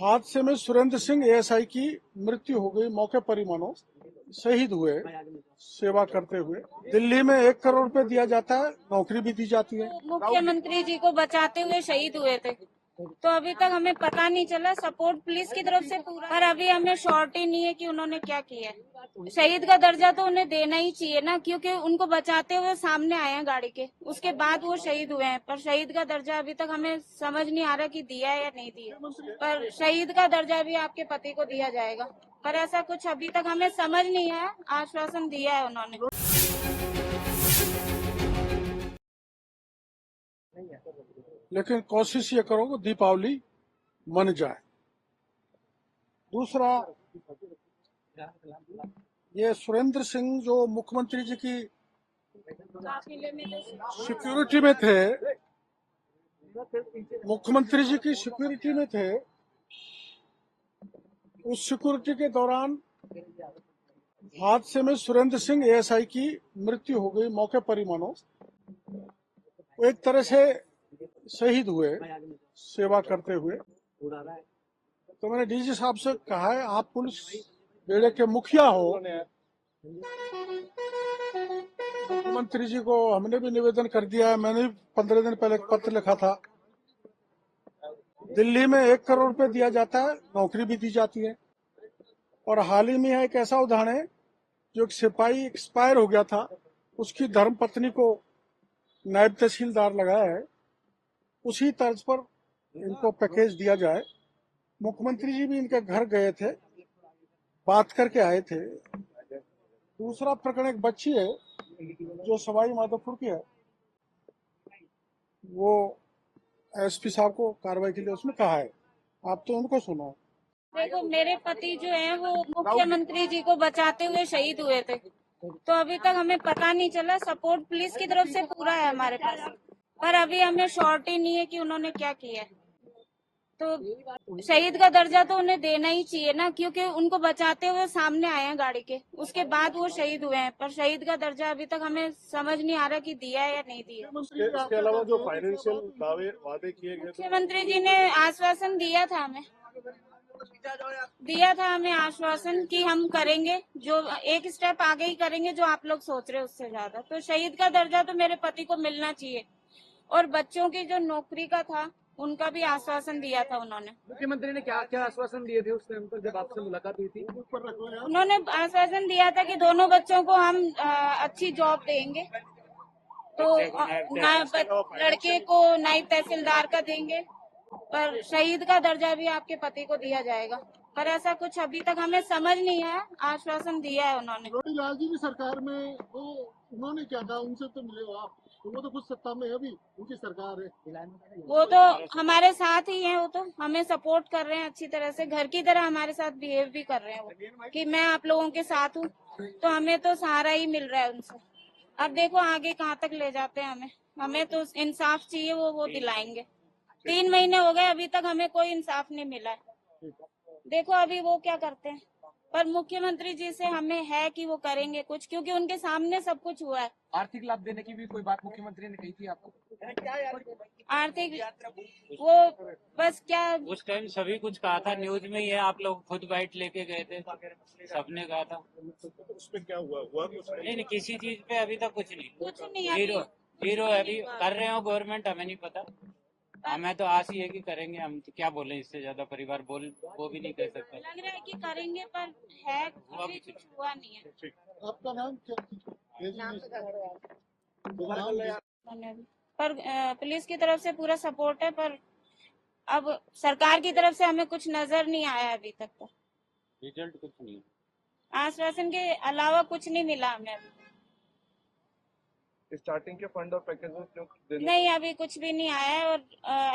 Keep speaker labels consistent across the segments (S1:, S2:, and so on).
S1: हादसे में सुरेंद्र सिंह एएसआई की मृत्यु हो गई, मौके पर ही मानो शहीद हुए सेवा करते हुए। दिल्ली में 1 करोड़ रुपए दिया जाता है, नौकरी भी दी जाती है।
S2: मुख्यमंत्री जी को बचाते हुए शहीद हुए थे, तो अभी तक हमें पता नहीं चला। सपोर्ट पुलिस की तरफ से पूरा, पर अभी हमें श्योरिटी नहीं है कि उन्होंने क्या किया है। शहीद का दर्जा तो उन्हें देना ही चाहिए ना, क्योंकि उनको बचाते हुए सामने आए हैं गाड़ी के, उसके बाद वो शहीद हुए हैं। पर शहीद का दर्जा अभी तक हमें समझ नहीं आ रहा कि दिया है या नहीं दिया। पर शहीद का दर्जा भी आपके पति को दिया जाएगा, पर ऐसा कुछ अभी तक हमें समझ नहीं आया। आश्वासन दिया है उन्होंने।
S1: लेकिन कोशिश ये करो कि दीपावली मन जाए। दूसरा, ये सुरेंद्र सिंह जो मुख्यमंत्री जी की सिक्योरिटी में थे, मुख्यमंत्री जी की सिक्योरिटी में थे, उस सिक्योरिटी के दौरान हादसे में सुरेंद्र सिंह एएसआई की मृत्यु हो गई, मौके पर ही मानो एक तरह से शहीद हुए सेवा करते हुए। तो मैंने डीजी साहब से कहा है, आप पुलिस बेड़े के मुखिया हो, मुख्यमंत्री जी को हमने भी निवेदन कर दिया है, मैंने भी 15 दिन पहले एक पत्र लिखा था। दिल्ली में 1 करोड़ रुपए दिया जाता है, नौकरी भी दी जाती है। और हाल ही में एक ऐसा उदाहरण है, जो एक सिपाही एक्सपायर हो गया था, उसकी धर्मपत्नी को नायब तहसीलदार लगाया है, उसी तर्ज पर इनको पैकेज दिया जाए। मुख्यमंत्री जी भी इनके घर गए थे, बात करके आए थे। दूसरा प्रकरण, एक बच्ची है जो सवाई माधोपुर की है, वो एसपी साहब को कार्रवाई के लिए उसमें कहा है, आप तो उनको सुनो।
S2: देखो, मेरे पति जो है वो मुख्यमंत्री जी को बचाते हुए शहीद हुए थे, तो अभी तक हमें पता नहीं चला। सपोर्ट पुलिस की तरफ से पूरा है हमारे पास, पर अभी हमें श्योरिटी नहीं है कि उन्होंने क्या किया है। तो शहीद का दर्जा तो उन्हें देना ही चाहिए ना, क्योंकि उनको बचाते हुए सामने आए हैं गाड़ी के, उसके बाद वो शहीद हुए हैं। पर शहीद का दर्जा अभी तक हमें समझ नहीं आ रहा कि दिया है या नहीं दिया।
S3: इसके अलावा जो फाइनेंशियल वादे किए गए,
S2: मुख्यमंत्री जी ने आश्वासन दिया था हमें आश्वासन कि हम करेंगे, जो एक स्टेप आगे ही करेंगे जो आप लोग सोच रहे हैं उससे ज्यादा। तो शहीद का दर्जा तो मेरे पति को मिलना चाहिए, और बच्चों की जो नौकरी का था उनका भी आश्वासन दिया था उन्होंने।
S4: मुख्यमंत्री ने क्या क्या आश्वासन दिए थे उस टाइम पर जब आपसे मुलाकात हुई थी?
S2: उन्होंने आश्वासन दिया था कि दोनों बच्चों को हम अच्छी जॉब देंगे, तो लड़के को नायब तहसीलदार का देंगे, पर शहीद का दर्जा भी आपके पति को दिया जाएगा। पर ऐसा कुछ अभी तक हमें समझ नहीं आया। आश्वासन दिया है उन्होंने।
S3: लाल जी भी सरकार में, तो उन्होंने क्या कहा, उनसे तो मिले हो आप, तो वो तो कुछ सत्ता में है, अभी उनकी सरकार है।
S2: वो तो हमारे साथ ही हैं, वो तो हमें सपोर्ट कर रहे हैं अच्छी तरह से, घर की तरह हमारे साथ बिहेव भी कर रहे हैं वो, कि मैं आप लोगों के साथ हूँ। तो हमें तो सहारा ही मिल रहा है उनसे। अब देखो आगे कहाँ तक ले जाते हैं हमें तो इंसाफ चाहिए, वो दिलाएंगे। 3 महीने हो गए, अभी तक हमें कोई इंसाफ नहीं मिला है। देखो अभी वो क्या करते हैं, पर मुख्यमंत्री जी से हमें है कि वो करेंगे कुछ, क्योंकि उनके सामने सब कुछ हुआ है।
S4: आर्थिक लाभ देने की भी कोई बात मुख्यमंत्री ने कही थी आपको?
S2: आर्थिक, वो बस क्या,
S5: उस टाइम सभी कुछ कहा था, न्यूज में ये आप लोग खुद बाइट लेके गए थे, सबने कहा था।
S3: उसमें क्या हुआ कुछ
S5: नहीं, किसी चीज पे अभी तक कुछ नहीं।
S2: अभी
S5: जीरो अभी कर रहे हो गवर्नमेंट, हमें नहीं पता। हमें तो आस ही है कि करेंगे, हम तो क्या बोले, इससे ज्यादा परिवार वो भी नहीं कह सकते।
S2: लग रहा है कि करेंगे, पर है अभी कुछ हुआ नहीं है।
S3: आपका नाम क्या?
S2: पर पुलिस की तरफ से पूरा सपोर्ट है, पर अब सरकार की तरफ से हमें कुछ नजर नहीं आया अभी तक। तो
S5: रिजल्ट कुछ नहीं,
S2: आश्वासन के अलावा कुछ नहीं मिला हमें अभी।
S3: स्टार्टिंग के फंड और पैकेज
S2: नहीं, अभी कुछ भी नहीं आया है, और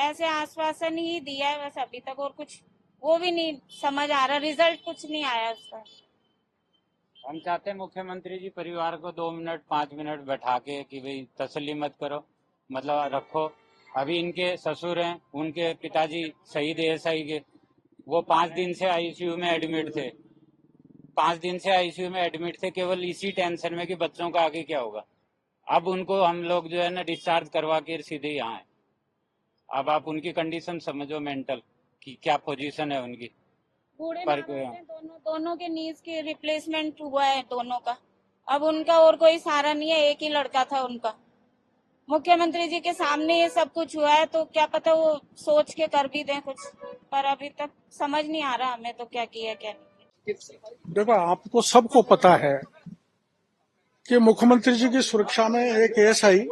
S2: ऐसे आश्वासन ही दिया है बस अभी तक, और कुछ वो भी नहीं समझ आ रहा, रिजल्ट कुछ नहीं आया उसका।
S5: हम चाहते हैं मुख्यमंत्री जी परिवार को 2 मिनट 5 मिनट बैठा के कि भाई तसल्ली मत करो, मतलब रखो। अभी इनके ससुर हैं, उनके पिताजी शहीद एएसआई के, वो 5 दिन से आईसीयू में एडमिट थे। 5 दिन से आईसीयू में एडमिट थे, केवल इसी टेंशन में कि बच्चों का आगे क्या होगा। अब उनको हम लोग जो है ना डिस्चार्ज करवा के सीधे यहाँ है। अब आप उनकी कंडीशन समझो, मेंटल। कि क्या पोजीशन है उनकी।
S2: बूढ़े
S5: पर
S2: माँ बाप हैं, दोनों के नीज के रिप्लेसमेंट हुआ है दोनों का। अब उनका और कोई सहारा नहीं है, एक ही लड़का था उनका। मुख्यमंत्री जी के सामने ये सब कुछ हुआ है, तो क्या पता वो सोच के कर भी दें कुछ, पर अभी तक समझ नहीं आ रहा हमें तो क्या किया क्या नहीं।
S1: देखो, आपको सबको पता है कि मुख्यमंत्री जी की सुरक्षा में एक एएसआई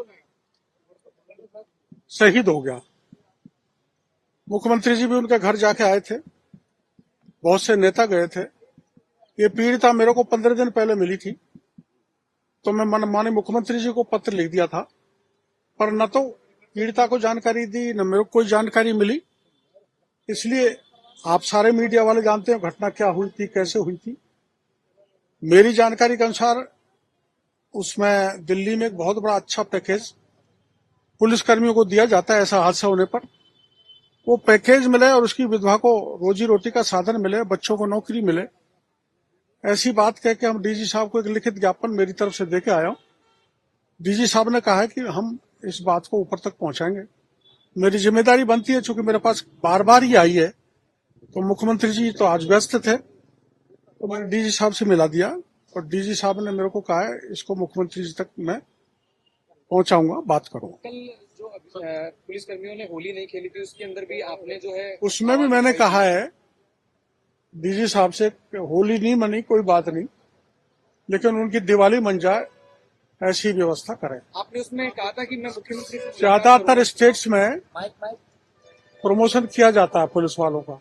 S1: शहीद हो गया। मुख्यमंत्री जी भी उनके घर जाके आए थे, बहुत से नेता गए थे। ये पीड़िता मेरे को 15 दिन पहले मिली थी, तो मैं माननीय मुख्यमंत्री जी को पत्र लिख दिया था, पर न तो पीड़िता को जानकारी दी, न मेरे को कोई जानकारी मिली। इसलिए आप सारे मीडिया वाले जानते हैं घटना क्या हुई थी, कैसे हुई थी। मेरी जानकारी के अनुसार उसमें दिल्ली में एक बहुत बड़ा अच्छा पैकेज पुलिसकर्मियों को दिया जाता है ऐसा हादसा होने पर। वो पैकेज मिले और उसकी विधवा को रोजी रोटी का साधन मिले, बच्चों को नौकरी मिले, ऐसी बात कह के हम डीजी साहब को एक लिखित ज्ञापन मेरी तरफ से देके आया हूं। डीजी साहब ने कहा है कि हम इस बात को ऊपर तक पहुंचाएंगे। मेरी जिम्मेदारी बनती है, चूंकि मेरे पास बार बार ही आई है, तो मुख्यमंत्री जी तो आज व्यस्त थे, तो मैंने डीजी साहब से मिला दिया और डीजी साहब ने मेरे को कहा है इसको मुख्यमंत्री जी तक मैं पहुंचाऊंगा, बात करूंगा।
S4: कल जो पुलिस कर्मियों ने होली नहीं खेली थी, उसके अंदर भी आपने जो है
S1: उसमें भी मैंने कहा है डीजी साहब से, होली नहीं मनी कोई बात नहीं, लेकिन उनकी दिवाली मन जाए ऐसी व्यवस्था करें।
S4: आपने उसमें कहा था कि मैं मुख्यमंत्री से
S1: ज्यादातर स्टेट्स में प्रमोशन किया जाता है पुलिस वालों का,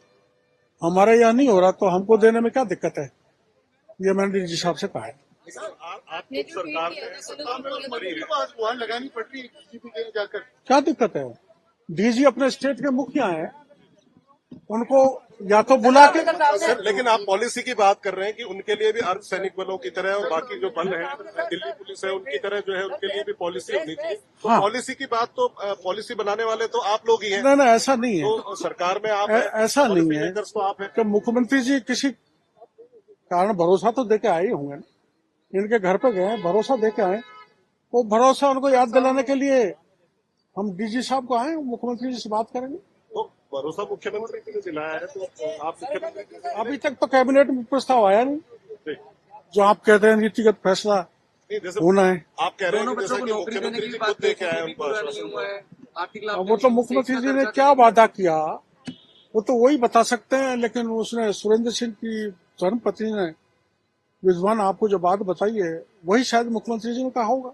S1: हमारे यहाँ नहीं हो रहा, तो हमको देने में क्या दिक्कत है, ये मैंने डीजी साहब से कहा है।
S3: आपकी सरकार में वहाँ लगानी पड़ रही है किसी भी जाकर।
S1: क्या दिक्कत है? डीजी अपने स्टेट के मुखिया हैं, उनको या तो बुला के।
S6: सर, लेकिन आप पॉलिसी की बात कर रहे हैं कि उनके लिए भी अर्धसैनिक बलों की तरह और बाकी जो बल है, दिल्ली पुलिस है, उनकी तरह जो है उनके लिए भी पॉलिसी होनी चाहिए। तो
S1: हाँ।
S6: पॉलिसी की बात तो पॉलिसी बनाने वाले तो आप लोग ही हैं।
S1: नहीं, ऐसा नहीं है,
S6: तो सरकार में आप हैं,
S1: ऐसा नहीं
S6: policy
S1: है
S6: makers तो आप हैं।
S1: कि मुख्यमंत्री जी किसी कारण भरोसा तो देके आए होंगे ना, इनके घर पे गए, भरोसा देके आए, वो भरोसा उनको याद दिलाने के लिए हम डीजी साहब को आए, मुख्यमंत्री जी से बात करेंगे।
S6: तो भरोसा मुख्यमंत्री जी ने दिलाया है, तो आप मुख्यमंत्री
S1: अभी तक तो कैबिनेट में प्रस्ताव आया नहीं, जो आप कहते हैं नीतिगत फैसला
S6: जैसे
S1: होना है।
S6: आप कह रहे हैं
S4: दोनों
S6: कि
S4: बच्चों
S6: जैसा
S4: को
S6: कि
S4: नौकरी देने
S6: मुख्यमंत्री
S4: की
S6: जी
S4: बात
S6: खुद देके आए
S4: नहीं
S6: उनको
S4: पूरा नहीं
S6: आश्वासन
S4: हुआ
S6: दिया।
S4: है। आपके खिलाफ
S1: अब वो तो मुख्यमंत्री जी ने क्या वादा किया वो तो वही बता सकते हैं, लेकिन उसने सुरेंद्र सिंह की धर्मपत्नी ने विद्वान आपको जो बात बताई है वही शायद मुख्यमंत्री जी ने कहा होगा।